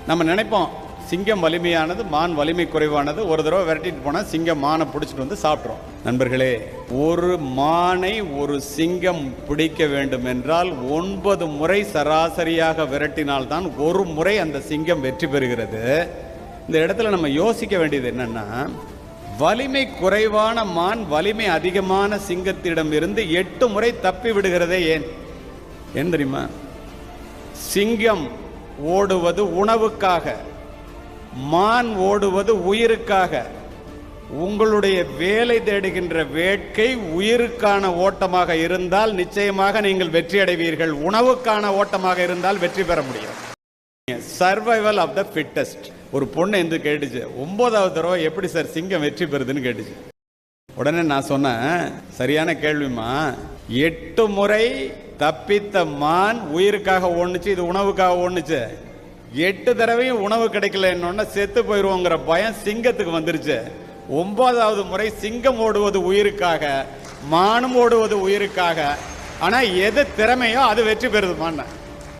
நம்ம நினைப்போம் சிங்கம் வலிமையானது, மான் வலிமை குறைவானது. ஒரு தடவை விரட்டிட்டு போனால் சிங்கம் மானை பிடிச்சிட்டு வந்து சாப்பிட்றோம். நண்பர்களே, ஒரு மானை ஒரு சிங்கம் பிடிக்க வேண்டும் என்றால் 9 முறை சராசரியாக விரட்டினால்தான் ஒரு முறை அந்த சிங்கம் வெற்றி பெறுகிறது. இந்த இடத்துல நம்ம யோசிக்க வேண்டியது என்னன்னா, வலிமை குறைவான மான் வலிமை அதிகமான சிங்கத்திடம் இருந்து 8 முறை தப்பி விடுகிறதே ஏன் தெரியுமா? சிங்கம் ஓடுவது உணவுக்காக, மான் ஓடுவது உயிருக்காக. உங்களுடைய வேலை தேடுகின்ற வேட்கை உயிருக்கான ஓட்டமாக இருந்தால் நிச்சயமாக நீங்கள் வெற்றி அடைவீர்கள். உணவுக்கான ஓட்டமாக இருந்தால் வெற்றி பெற முடியும். Survival of the fittest. ஒரு பொண்ணு என்று கேட்டுச்சு, 9வது தடவை எப்படி சார் சிங்கம் வெற்றி பெறுதுன்னு கேட்டுச்சு. உடனே நான் சொன்னேன், சரியான கேள்விமா. 8 முறை தப்பித்த மான் உயிருக்காக ஓடுச்சு, இது உணவுக்காக ஓடுச்சு. 8 தடவையும் உணவு கிடைக்கல, என்னொன்னா செத்து போயிடுவோங்கிற பயம் சிங்கத்துக்கு வந்துருச்சு. 9வது முறை சிங்கம் ஓடுவது உயிருக்காக, மானும் ஓடுவது உயிருக்காக. ஆனா எது திறமையோ அது வெற்றி பெறுதுமான்னு.